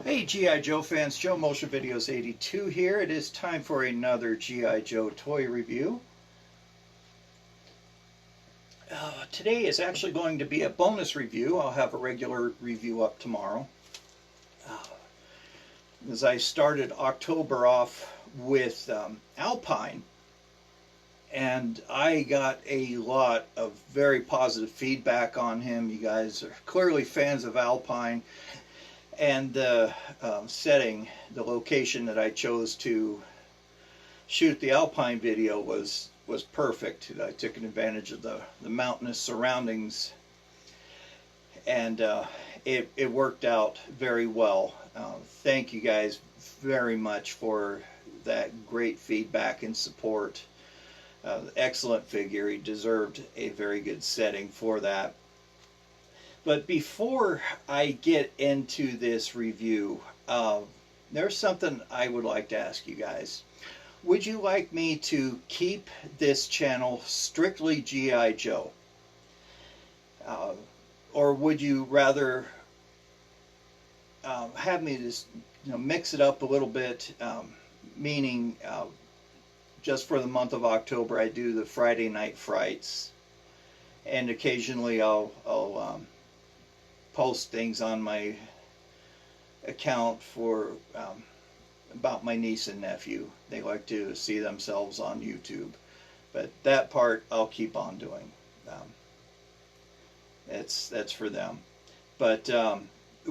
Hey G.I. Joe fans, Joe Motion Videos 82 here. It is time for another G.I. Joe toy review. Today is actually going to be a bonus review. I'll have a regular review up tomorrow. As I started October off with Alpine, and I got a lot of very positive feedback on him. You guys are clearly fans of Alpine. And the setting, the location that I chose to shoot the Alpine video was perfect. I took advantage of the mountainous surroundings, and it worked out very well. Thank you guys very much for that great feedback and support. Excellent figure. He deserved a very good setting for that. But before I get into this review, there's something I would like to ask you guys. Would you like me to keep this channel strictly G.I. Joe? Or would you rather have me just mix it up a little bit, meaning just for the month of October I do the Friday Night Frights, and occasionally I'll post things on my account for about my niece and nephew. They like to see themselves on YouTube, but that part I'll keep on doing. That's for them. But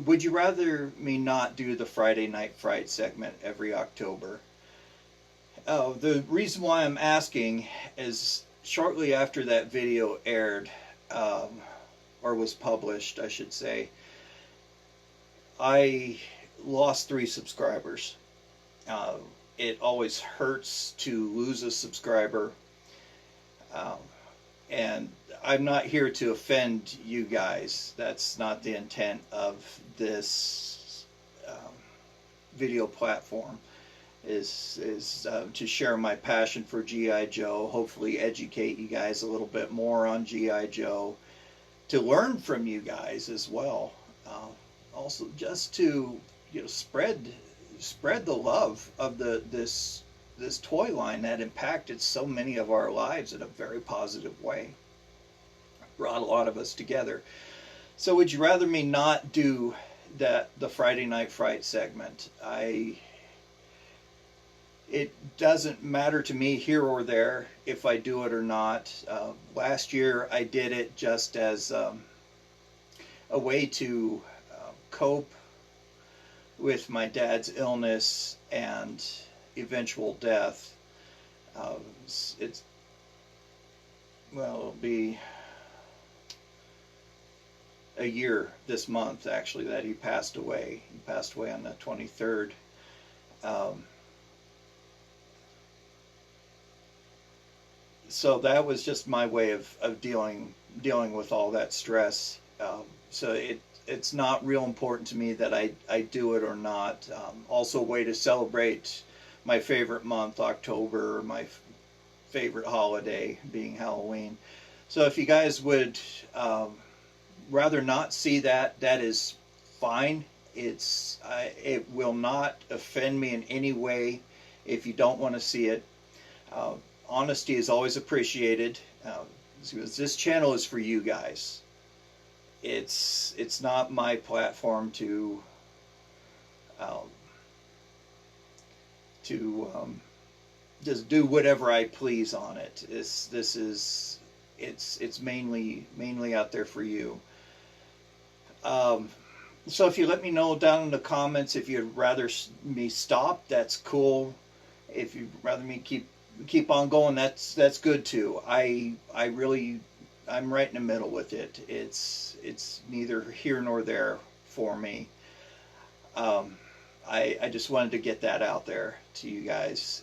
would you rather me not do the Friday Night Fright segment every October? The reason why I'm asking is shortly after that video aired, or was published, I should say, I lost 3 subscribers. It always hurts to lose a subscriber, and I'm not here to offend you guys. That's not the intent of this video platform. Is to share my passion for G.I. Joe, hopefully educate you guys a little bit more on G.I. Joe, to learn from you guys as well. Also, just to spread the love of this toy line that impacted so many of our lives in a very positive way. Brought a lot of us together. So, would you rather me not do the Friday Night Fright segment? It doesn't matter to me here or there if I do it or not. Last year I did it just as a way to cope with my dad's illness and eventual death. It'll be a year this month actually that he passed away. He passed away on the 23rd. So that was just my way of dealing with all that stress. So it's not real important to me that I do it or not. Also a way to celebrate my favorite month, October, my favorite holiday being Halloween. So if you guys would rather not see that, that is fine. It will not offend me in any way if you don't want to see it. Honesty is always appreciated. This channel is for you guys. It's not my platform to just do whatever I please on it. It's mainly out there for you. So if you let me know down in the comments if you'd rather me stop, that's cool. If you'd rather me keep on going, that's good too. I'm right in the middle with it. It's neither here nor there for me. I just wanted to get that out there to you guys,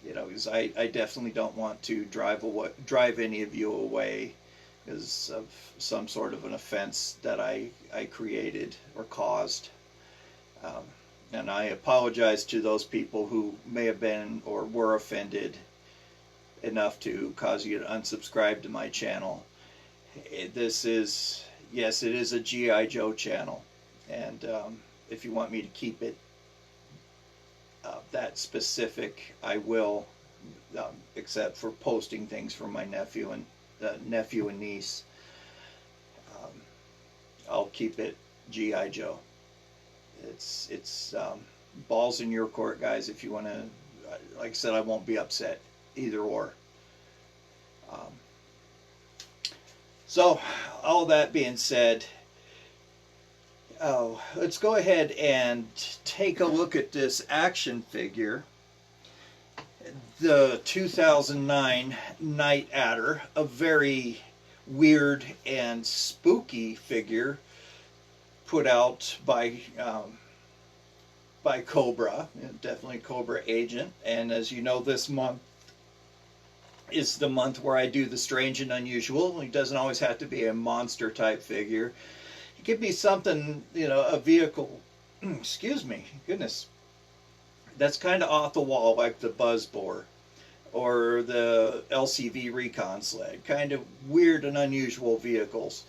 because I definitely don't want to drive any of you away because of some sort of an offense that I created or caused. And I apologize to those people who may have been or were offended enough to cause you to unsubscribe to my channel. This is, yes, it is a G.I. Joe channel. And if you want me to keep it that specific, I will, except for posting things from my nephew and niece. I'll keep it G.I. Joe. It's balls in your court, guys. If you want to, like I said, I won't be upset either or. So all that being said, let's go ahead and take a look at this action figure, the 2009 Night Adder, a very weird and spooky figure put out by Cobra, definitely Cobra agent. And as you know, this month is the month where I do the strange and unusual. It doesn't always have to be a monster type figure. It could be something, you know, a vehicle, excuse me, goodness, that's kind of off the wall, like the Buzzbore or the LCV Recon Sled, kind of weird and unusual vehicles.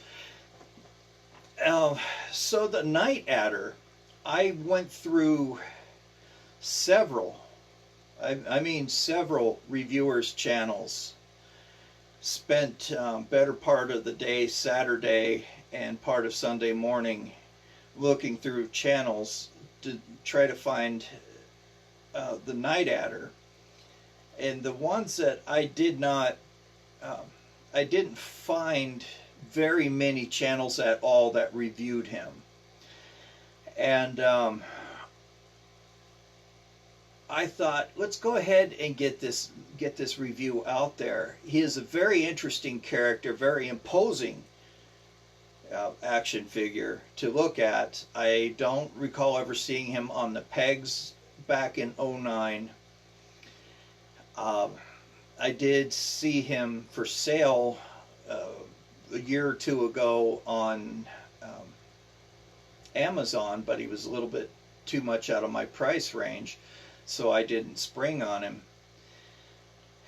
So the Night Adder, I went through several, I mean several reviewers' channels, spent better part of the day Saturday and part of Sunday morning looking through channels to try to find the Night Adder. And the ones that I did not, I didn't find very many channels at all that reviewed him. And I thought, let's go ahead and get this review out there. He is a very interesting character, very imposing action figure to look at. I don't recall ever seeing him on the pegs back in '09. I did see him for sale a year or two ago on Amazon, but he was a little bit too much out of my price range, so I didn't spring on him.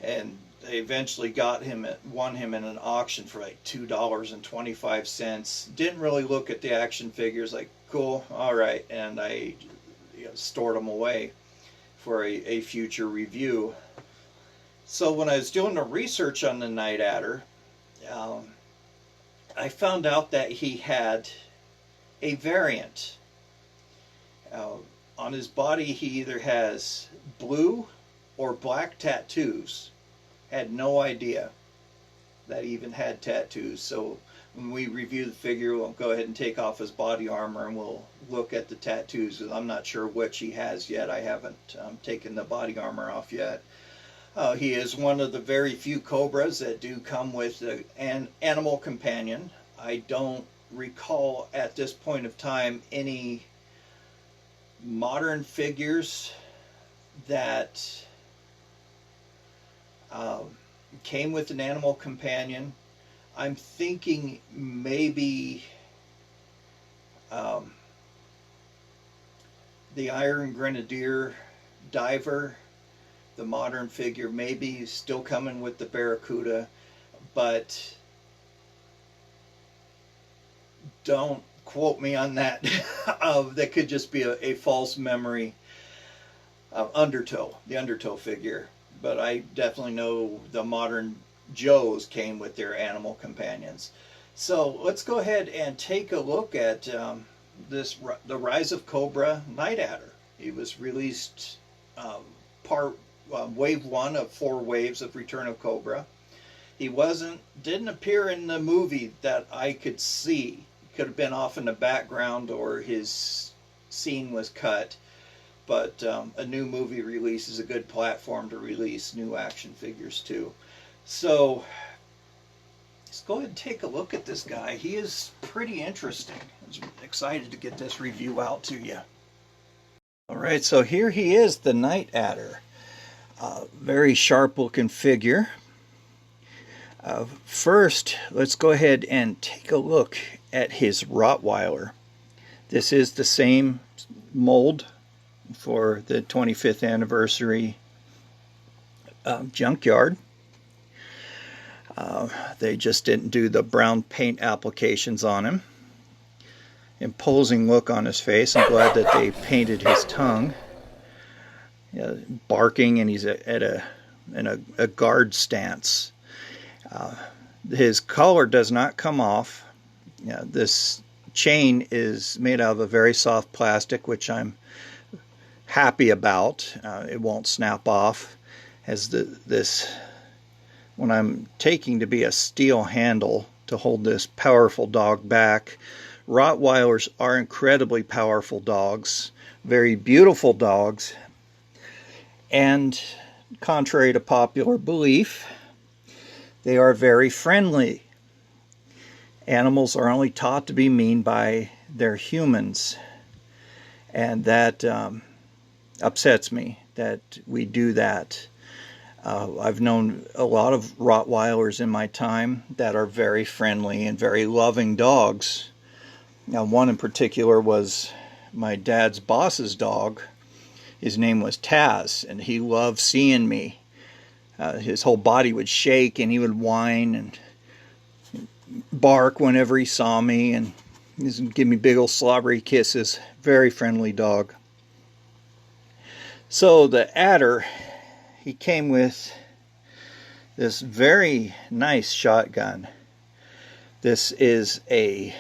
And I eventually won him in an auction for like $2.25. Didn't really look at the action figures, like, cool, all right, and I stored them away for a future review. So when I was doing the research on the Night Adder, I found out that he had a variant. On his body, he either has blue or black tattoos. Had no idea that he even had tattoos. So when we review the figure, we'll go ahead and take off his body armor and we'll look at the tattoos. I'm not sure which he has yet. I haven't taken the body armor off yet. He is one of the very few Cobras that do come with an animal companion. I don't recall at this point of time any modern figures that came with an animal companion. I'm thinking maybe the Iron Grenadier Diver, the modern figure, maybe still coming with the Barracuda, but don't quote me on that. That could just be a false memory. Undertow, the Undertow figure, but I definitely know the modern Joes came with their animal companions. So let's go ahead and take a look at the Rise of Cobra Night Adder. He was released wave 1 of 4 waves of Return of Cobra. He didn't appear in the movie that I could see. Could have been off in the background or his scene was cut. But a new movie release is a good platform to release new action figures too. So let's go ahead and take a look at this guy. He is pretty interesting. I'm excited to get this review out to you. Alright, so here he is, the Night Adder. Very sharp looking figure. First, let's go ahead and take a look at his Rottweiler. This is the same mold for the 25th anniversary junkyard. They just didn't do the brown paint applications on him. imposing look on his face. I'm glad that they painted his tongue. Barking, and he's in a guard stance. His collar does not come off. This chain is made out of a very soft plastic, which I'm happy about. It won't snap off. Has this, when I'm taking to be a steel handle to hold this powerful dog back. Rottweilers are incredibly powerful dogs, very beautiful dogs, and contrary to popular belief, they are very friendly. Animals are only taught to be mean by their humans, and that upsets me that we do that. I've known a lot of Rottweilers in my time that are very friendly and very loving dogs. Now, one in particular was my dad's boss's dog. His name was Taz, and he loved seeing me. His whole body would shake, and he would whine and bark whenever he saw me, and he'd give me big old slobbery kisses. Very friendly dog. So the adder, he came with this very nice shotgun. This is a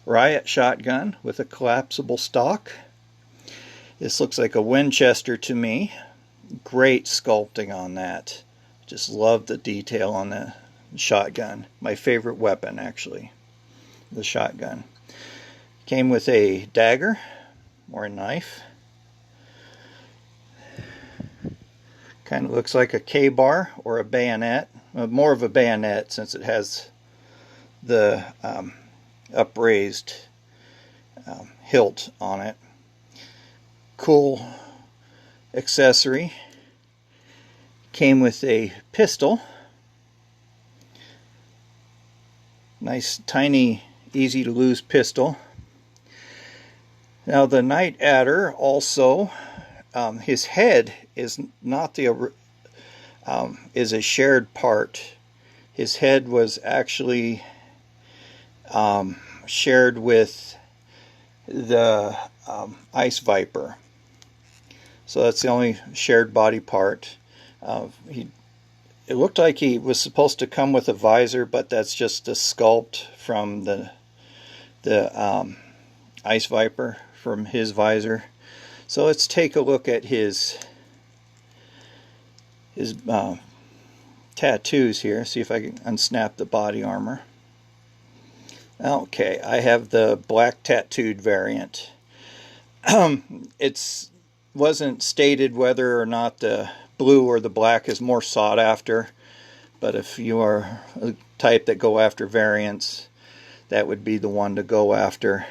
riot shotgun with a collapsible stock. This looks like a Winchester to me. Great sculpting on that. Just love the detail on the shotgun. My favorite weapon, actually, the shotgun. Came with a dagger or a knife. Kind of looks like a K-bar or a bayonet. More of a bayonet since it has the upraised hilt on it. Cool accessory. Came with a pistol. Nice, tiny, easy to lose pistol. Now the night adder also, his head is not the is a shared part. His head was actually shared with the ice viper. So that's the only shared body part. It looked like he was supposed to come with a visor, but that's just a sculpt from the ice viper from his visor. So let's take a look at his tattoos here. See if I can unsnap the body armor. Okay, I have the black tattooed variant. It wasn't stated whether or not the blue or the black is more sought after, but if you are a type that go after variants, that would be the one to go after.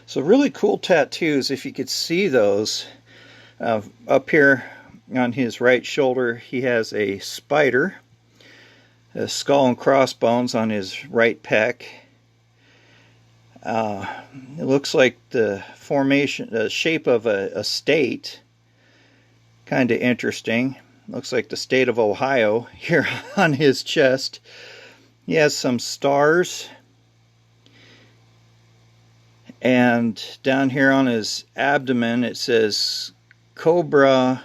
So really cool tattoos. If you could see those, up here on his right shoulder he has a spider, a skull and crossbones on his right pec. It looks like the formation, the shape of a state. Kind of interesting. Looks like the state of Ohio here on his chest. He has some stars. And down here on his abdomen it says Cobra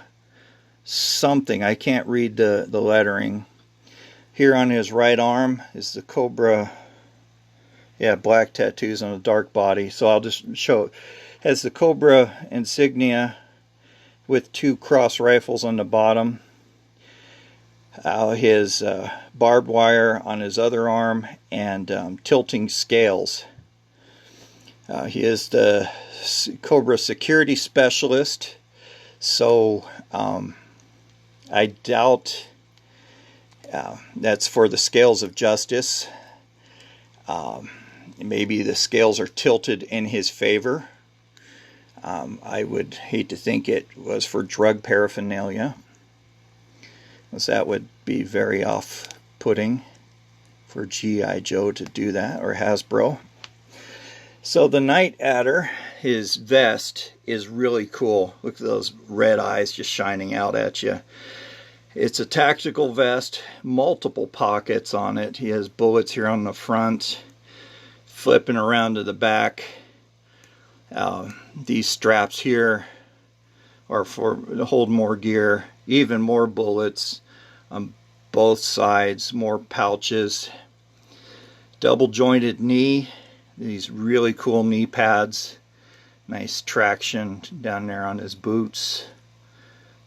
something. I can't read the lettering. Here on his right arm is the Cobra. Yeah, black tattoos on a dark body. So I'll just show it. Has the Cobra insignia with two cross rifles on the bottom. His barbed wire on his other arm, and tilting scales. He is the Cobra security specialist, so I doubt that's for the scales of justice. Maybe the scales are tilted in his favor. I would hate to think it was for drug paraphernalia, because that would be very off-putting for G.I. Joe to do that, or Hasbro. So the night adder, his vest is really cool. Look at those red eyes just shining out at you. It's a tactical vest, multiple pockets on it. He has bullets here on the front, flipping around to the back. These straps here are for to hold more gear, even more bullets on both sides, more pouches. Double jointed knee, these really cool knee pads. Nice traction down there on his boots.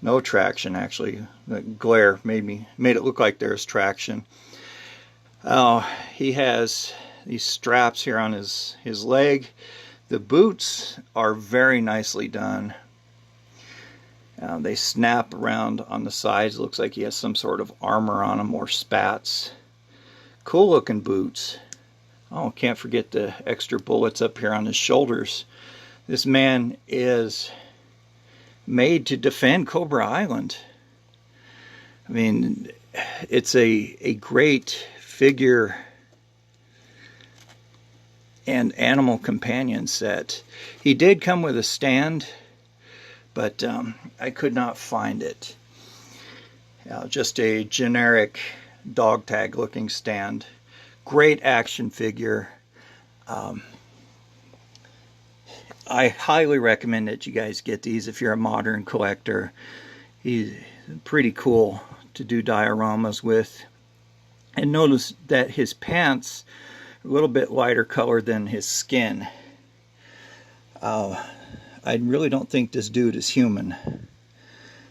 No traction actually. The glare made it look like there's traction. He has these straps here on his leg. The boots are very nicely done. They snap around on the sides. It looks like he has some sort of armor on them or spats. Cool looking boots. Oh, can't forget the extra bullets up here on his shoulders. This man is made to defend Cobra Island. I mean, it's a great figure and animal companion set. He did come with a stand, but I could not find it. Just a generic dog tag looking stand. Great action figure. I highly recommend that you guys get these if you're a modern collector. He's pretty cool to do dioramas with. And notice that his pants are a little bit lighter color than his skin. I really don't think this dude is human,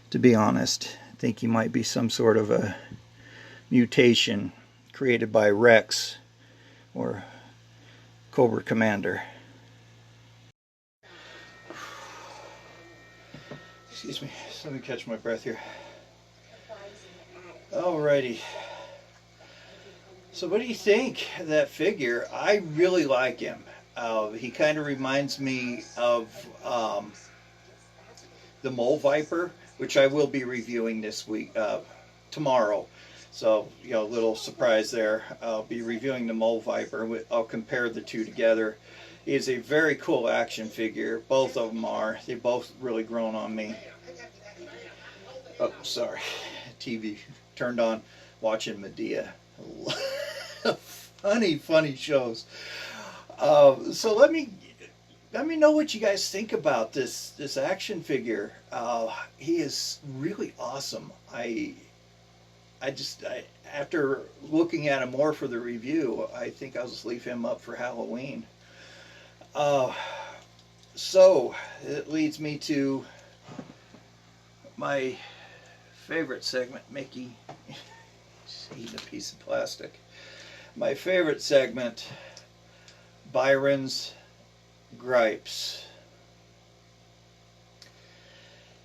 to be honest. I think he might be some sort of a mutation created by Rex or Cobra Commander. Excuse me, let me catch my breath here. Alrighty. So what do you think of that figure? I really like him. He kind of reminds me of the Mole Viper, which I will be reviewing this week, tomorrow. So, you know, a little surprise there. I'll be reviewing the Mole Viper. I'll compare the two together. He is a very cool action figure. Both of them are. They both really grown on me. Oh, sorry. TV turned on, watching Medea. Funny shows. So let me know what you guys think about this action figure. He is really awesome. After looking at him more for the review, I think I'll just leave him up for Halloween. So it leads me to my favorite segment. Mickey, just eating a piece of plastic. My favorite segment, Byron's Gripes.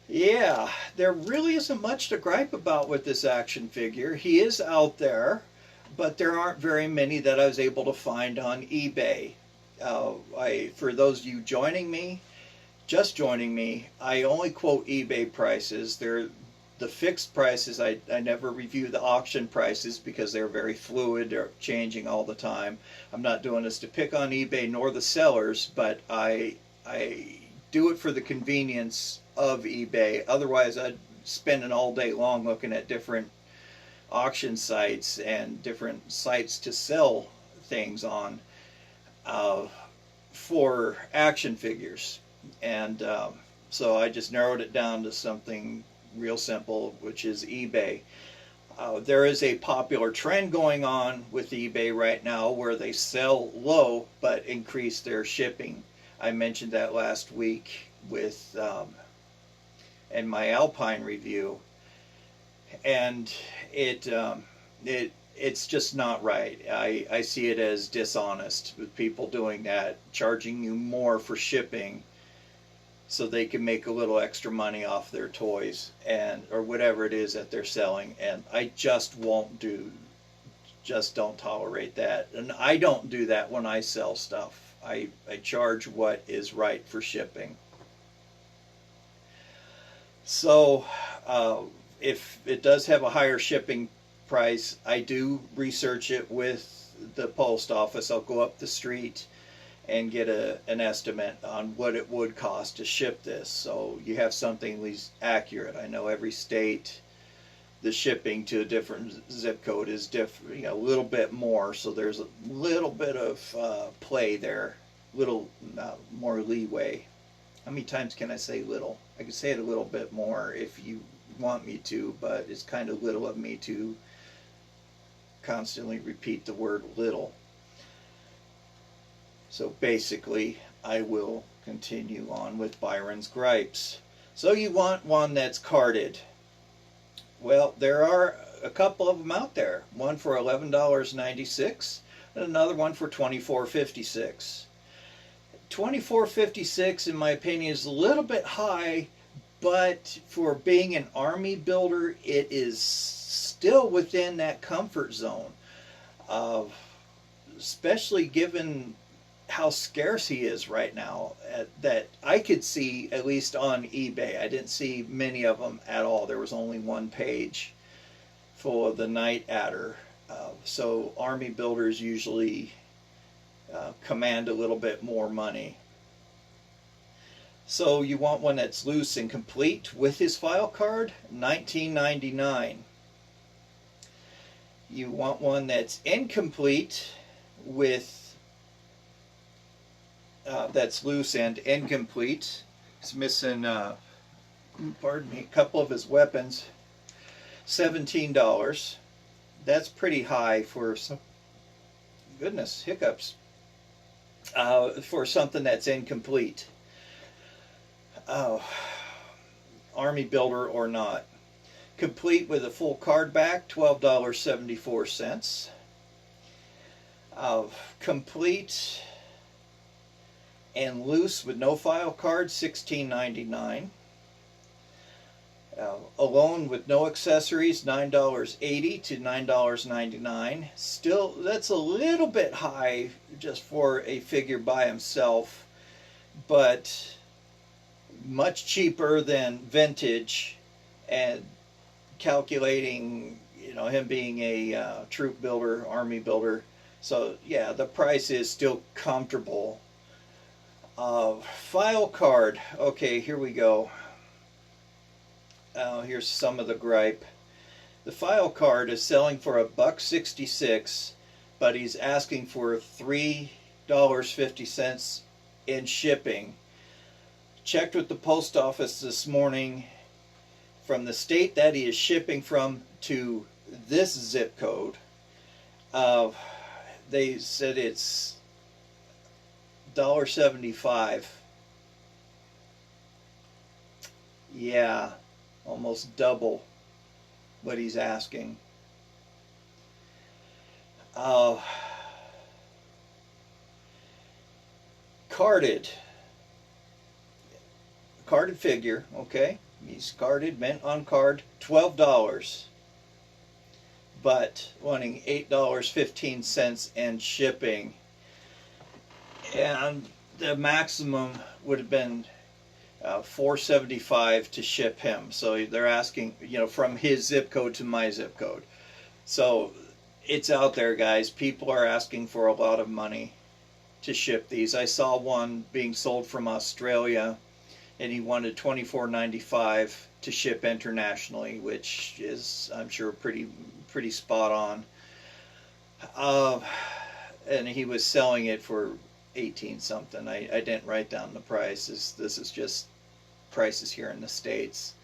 Yeah, there really isn't much to gripe about with this action figure. He is out there, but there aren't very many that I was able to find on eBay. For those of you just joining me, I only quote eBay prices. They're the fixed prices. I never review the auction prices because they're very fluid. They're changing all the time. I'm not doing this to pick on eBay nor the sellers, but I do it for the convenience of eBay. Otherwise, I'd spend an all day long looking at different auction sites and different sites to sell things on for action figures. And so I just narrowed it down to something real simple, which is eBay. There is a popular trend going on with eBay right now where they sell low but increase their shipping. I mentioned that last week with in my Alpine review, and it's just not right. I see it as dishonest with people doing that, charging you more for shipping so they can make a little extra money off their toys or whatever it is that they're selling. And I just don't tolerate that. And I don't do that when I sell stuff. I charge what is right for shipping. So if it does have a higher shipping price, I do research it with the post office. I'll go up the street and get an estimate on what it would cost to ship this, so you have something at least accurate. I know every state, the shipping to a different zip code is different, a little bit more. So there's a little bit of play there, little more leeway. How many times can I say little? I can say it a little bit more if you want me to, but it's kind of little of me to constantly repeat the word little. So basically, I will continue on with Byron's gripes. So you want one that's carded. Well, there are a couple of them out there. One for $11.96 and another one for $24.56. $24.56 in my opinion is a little bit high, but for being an army builder, it is still within that comfort zone, especially given how scarce he is right now, that I could see, at least on eBay. I didn't see many of them at all. There was only one page for the Night Adder. So army builders usually command a little bit more money. So you want one that's loose and complete with his file card, $19.99. You want one that's incomplete with that's loose and incomplete. He's missing, pardon me, a couple of his weapons. $17. That's pretty high for some, goodness, hiccups. For something that's incomplete. Army builder or not. Complete with a full card back, $12.74. Complete and loose with no file card, $16.99. Alone with no accessories, $9.80 to $9.99. Still, that's a little bit high just for a figure by himself, but much cheaper than vintage, and calculating, him being a troop builder, army builder. So yeah, the price is still comfortable. File card. Okay, here we go. Here's some of the gripe. The file card is selling for $1.66, but he's asking for $3.50 in shipping. Checked with the post office this morning. From the state that he is shipping from to this zip code, they said it's $1.75. Yeah, almost double what he's asking. Carded figure, okay, he's carded, mint on card, $12, but wanting $8.15 in shipping, and the maximum would have been $4.75 to ship him. So they're asking, from his zip code to my zip code. So it's out there, guys. People are asking for a lot of money to ship these. I saw one being sold from Australia, and he wanted $24.95 to ship internationally, which is, I'm sure, pretty spot on. And he was selling it for 18 something. I didn't write down the price. This is just prices here in the States.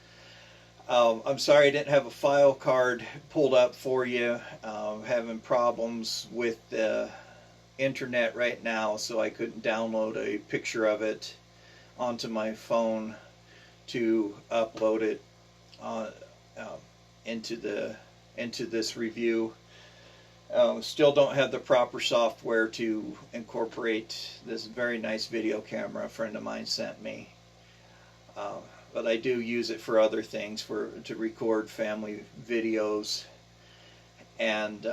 I'm sorry I didn't have a file card pulled up for you. Having problems with the internet right now, so I couldn't download a picture of it onto my phone to upload it into this review. Still don't have the proper software to incorporate this very nice video camera a friend of mine sent me. But I do use it for other things, to record family videos and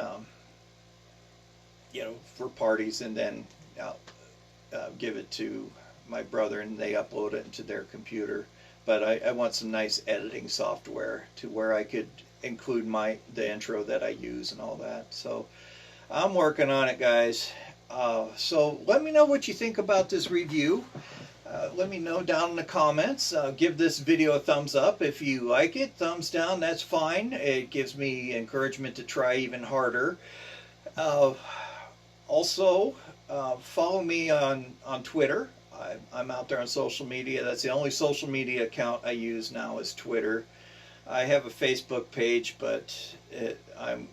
for parties, and then give it to my brother and they upload it into their computer. But I want some nice editing software to where I could include the intro that I use and all that. So I'm working on it, guys. So let me know what you think about this review. Let me know down in the comments. Give this video a thumbs up if you like it. Thumbs down, that's fine. It gives me encouragement to try even harder. Also, follow me on Twitter. I'm out there on social media. That's the only social media account I use now is Twitter. I have a Facebook page, but I'm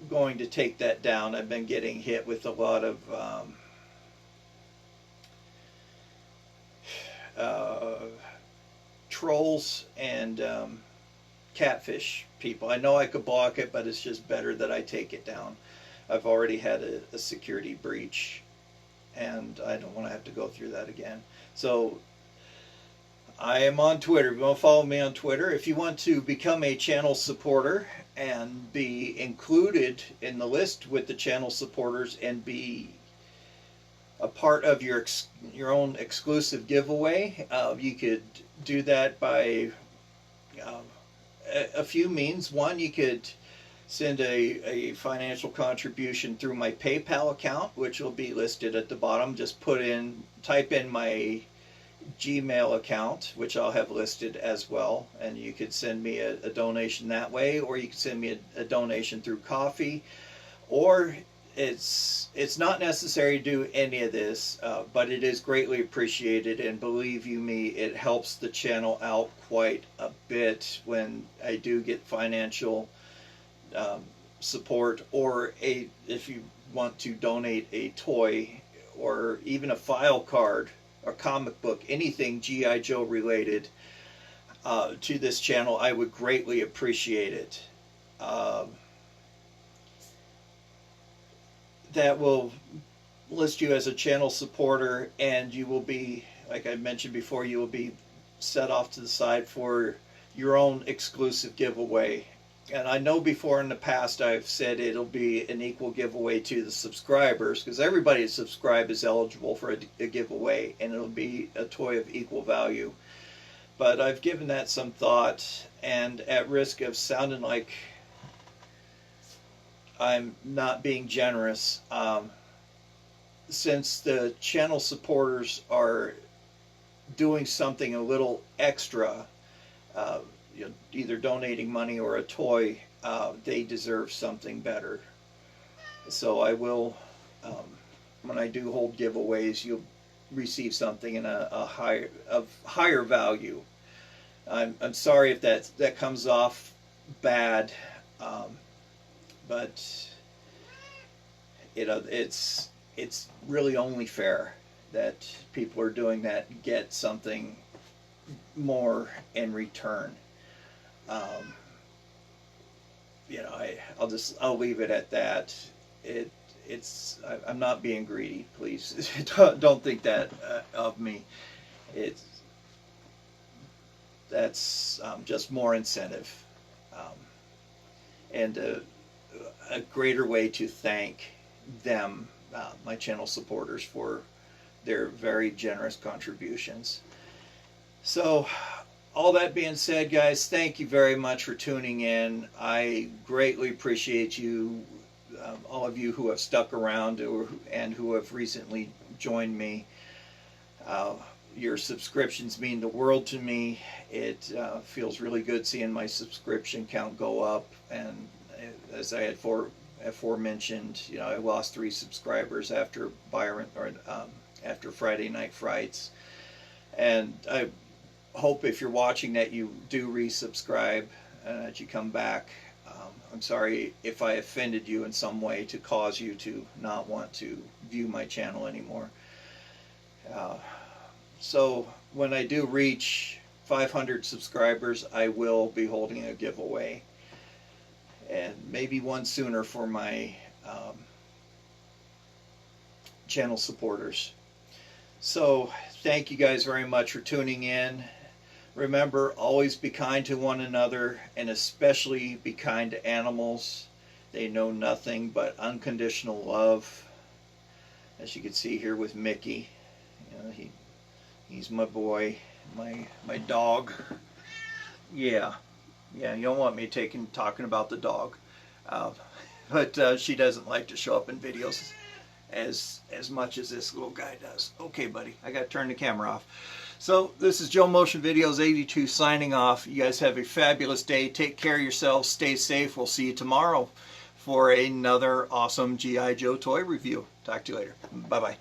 going to take that down. I've been getting hit with a lot of trolls and catfish people. I know I could block it, but it's just better that I take it down. I've already had a security breach, and I don't want to have to go through that again. So I am on Twitter. If you want to follow me on Twitter, if you want to become a channel supporter and be included in the list with the channel supporters and be a part of your own exclusive giveaway, you could do that by a few means. One, you could send a financial contribution through my PayPal account, which will be listed at the bottom. Just type in my Gmail account, which I'll have listed as well, and you could send me a donation that way, or you could send me a donation through coffee, or it's not necessary to do any of this, but it is greatly appreciated, and believe you me, it helps the channel out quite a bit when I do get financial support, or if you want to donate a toy or even a file card or comic book, anything G.I. Joe related to this channel, I would greatly appreciate it. That will list you as a channel supporter, and you will be, like I mentioned before, you will be set off to the side for your own exclusive giveaway. And I know before in the past I've said it'll be an equal giveaway to the subscribers, because everybody that's subscribed is eligible for a giveaway, and it'll be a toy of equal value. But I've given that some thought, and at risk of sounding like I'm not being generous, since the channel supporters are doing something a little extra, either donating money or a toy, they deserve something better. So I will, when I do hold giveaways, you'll receive something in a higher value. I'm sorry if that comes off bad, but it's really only fair that people are doing that and get something more in return. I'll leave it at that. I'm not being greedy, please. Don't think that of me. That's just more incentive, and a greater way to thank them, my channel supporters, for their very generous contributions. So, all that being said, guys, thank you very much for tuning in. I greatly appreciate you, all of you who have stuck around and who have recently joined me. Your subscriptions mean the world to me. It feels really good seeing my subscription count go up, and as I had aforementioned, I lost 3 subscribers after after Friday Night Frights, and I hope if you're watching that you do resubscribe, that you come back. I'm sorry if I offended you in some way to cause you to not want to view my channel anymore. So when I do reach 500 subscribers, I will be holding a giveaway, and maybe one sooner for my channel supporters. So thank you guys very much for tuning in. Remember, always be kind to one another, and especially be kind to animals. They know nothing but unconditional love. As you can see here with Mickey, he's my boy, my dog. Yeah, you don't want me talking about the dog, but she doesn't like to show up in videos. as much as this little guy does. Okay, buddy, I got to turn the camera off. So this is Joe Motion Videos 82 signing off. You guys have a fabulous day. Take care of yourselves. Stay safe. We'll see you tomorrow for another awesome G.I. Joe toy review. Talk to you later. Bye-bye.